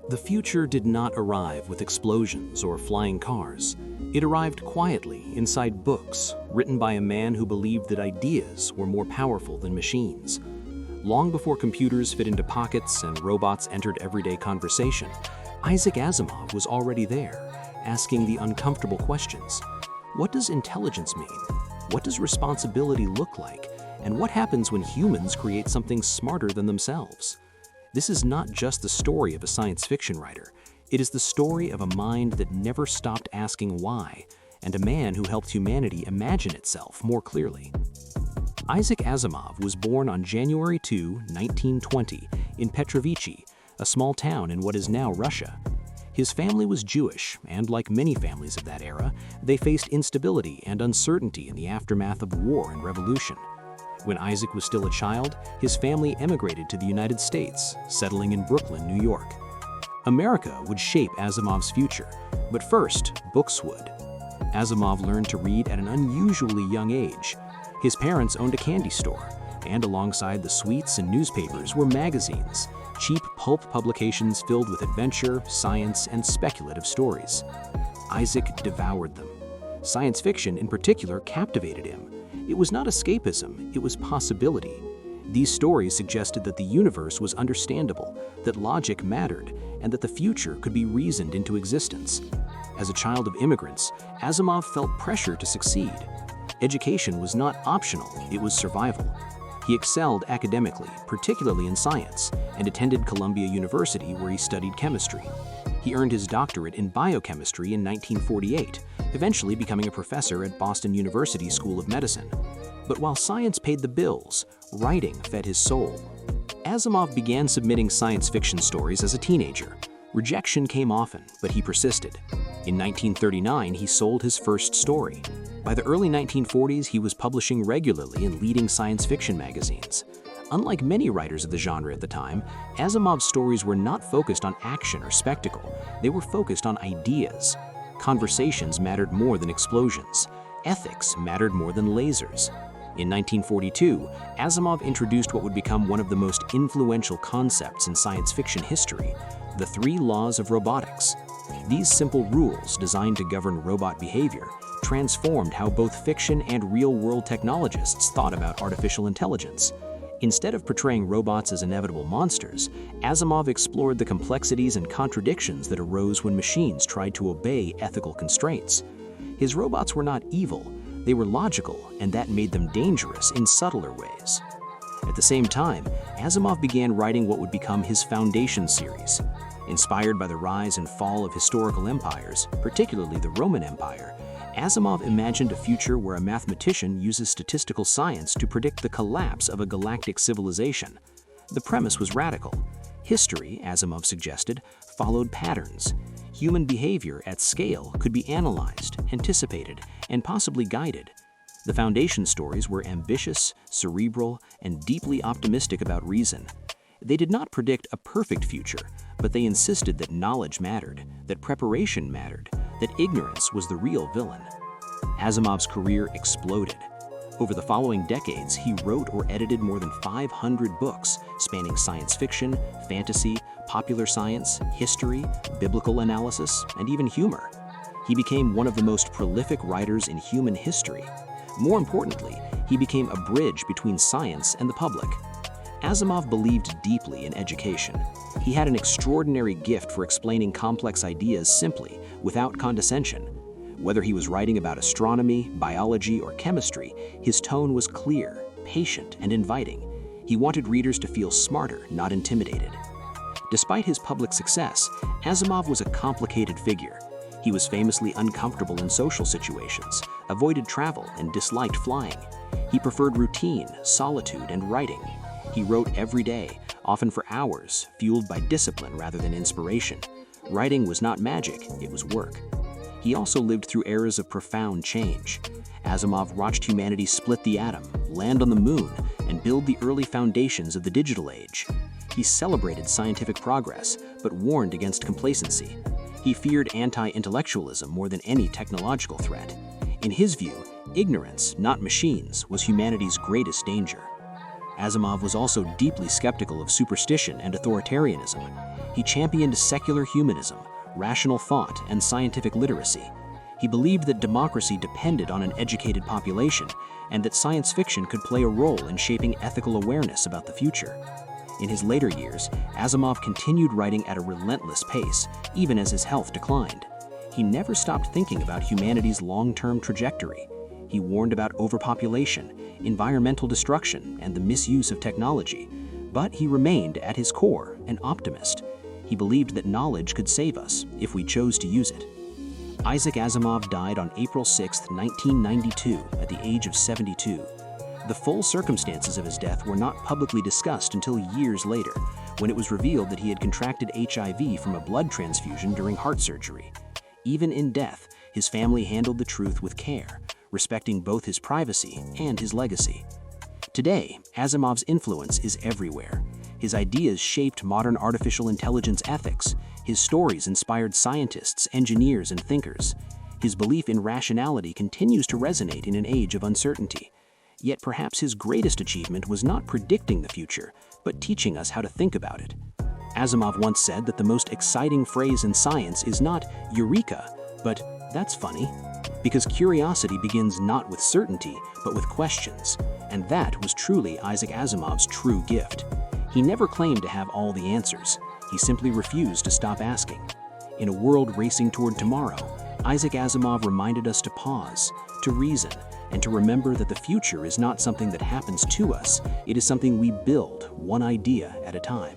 The future did not arrive with explosions or flying cars. It arrived quietly inside books, written by a man who believed that ideas were more powerful than machines. Long before computers fit into pockets and robots entered everyday conversation, Isaac Asimov was already there, asking the uncomfortable questions. What does intelligence mean? What does responsibility look like? And what happens when humans create something smarter than themselves? This is not just the story of a science fiction writer. It is the story of a mind that never stopped asking why, and a man who helped humanity imagine itself more clearly. Isaac Asimov was born on January 2, 1920, in Petrovichi, a small town in what is now Russia. His family was Jewish, and like many families of that era, they faced instability and uncertainty in the aftermath of war and revolution. When Isaac was still a child, his family emigrated to the United States, settling in Brooklyn, New York. America would shape Asimov's future, but first, books would. Asimov learned to read at an unusually young age. His parents owned a candy store, and alongside the sweets and newspapers were magazines, cheap pulp publications filled with adventure, science, and speculative stories. Isaac devoured them. Science fiction, in particular, captivated him. It was not escapism, it was possibility. These stories suggested that the universe was understandable, that logic mattered, and that the future could be reasoned into existence. As a child of immigrants, Asimov felt pressure to succeed. Education was not optional, it was survival. He excelled academically, particularly in science, and attended Columbia University where he studied chemistry. He earned his doctorate in biochemistry in 1948, eventually becoming a professor at Boston University School of Medicine. But while science paid the bills, writing fed his soul. Asimov began submitting science fiction stories as a teenager. Rejection came often, but he persisted. In 1939, he sold his first story. By the early 1940s, he was publishing regularly in leading science fiction magazines. Unlike many writers of the genre at the time, Asimov's stories were not focused on action or spectacle. They were focused on ideas. Conversations mattered more than explosions. Ethics mattered more than lasers. In 1942, Asimov introduced what would become one of the most influential concepts in science fiction history, the 3 laws of robotics. These simple rules, designed to govern robot behavior, transformed how both fiction and real-world technologists thought about artificial intelligence. Instead of portraying robots as inevitable monsters, Asimov explored the complexities and contradictions that arose when machines tried to obey ethical constraints. His robots were not evil, they were logical, and that made them dangerous in subtler ways. At the same time, Asimov began writing what would become his Foundation series. Inspired by the rise and fall of historical empires, particularly the Roman Empire, Asimov imagined a future where a mathematician uses statistical science to predict the collapse of a galactic civilization. The premise was radical. History, Asimov suggested, followed patterns. Human behavior at scale could be analyzed, anticipated, and possibly guided. The Foundation stories were ambitious, cerebral, and deeply optimistic about reason. They did not predict a perfect future, but they insisted that knowledge mattered, that preparation mattered, that ignorance was the real villain. Asimov's career exploded. Over the following decades, he wrote or edited more than 500 books spanning science fiction, fantasy, popular science, history, biblical analysis, and even humor. He became one of the most prolific writers in human history. More importantly, he became a bridge between science and the public. Asimov believed deeply in education. He had an extraordinary gift for explaining complex ideas simply, without condescension. Whether he was writing about astronomy, biology, or chemistry, his tone was clear, patient, and inviting. He wanted readers to feel smarter, not intimidated. Despite his public success, Asimov was a complicated figure. He was famously uncomfortable in social situations, avoided travel, and disliked flying. He preferred routine, solitude, and writing. He wrote every day, often for hours, fueled by discipline rather than inspiration. Writing was not magic, it was work. He also lived through eras of profound change. Asimov watched humanity split the atom, land on the moon, and build the early foundations of the digital age. He celebrated scientific progress, but warned against complacency. He feared anti-intellectualism more than any technological threat. In his view, ignorance, not machines, was humanity's greatest danger. Asimov was also deeply skeptical of superstition and authoritarianism. He championed secular humanism, rational thought, and scientific literacy. He believed that democracy depended on an educated population and that science fiction could play a role in shaping ethical awareness about the future. In his later years, Asimov continued writing at a relentless pace, even as his health declined. He never stopped thinking about humanity's long-term trajectory. He warned about overpopulation, environmental destruction, and the misuse of technology. But he remained, at his core, an optimist. He believed that knowledge could save us if we chose to use it. Isaac Asimov died on April 6, 1992, at the age of 72. The full circumstances of his death were not publicly discussed until years later, when it was revealed that he had contracted HIV from a blood transfusion during heart surgery. Even in death, his family handled the truth with care, respecting both his privacy and his legacy. Today, Asimov's influence is everywhere. His ideas shaped modern artificial intelligence ethics. His stories inspired scientists, engineers, and thinkers. His belief in rationality continues to resonate in an age of uncertainty. Yet perhaps his greatest achievement was not predicting the future, but teaching us how to think about it. Asimov once said that the most exciting phrase in science is not "Eureka," but "that's funny," because curiosity begins not with certainty, but with questions, and that was truly Isaac Asimov's true gift. He never claimed to have all the answers. He simply refused to stop asking. In a world racing toward tomorrow, Isaac Asimov reminded us to pause, to reason, and to remember that the future is not something that happens to us, it is something we build one idea at a time.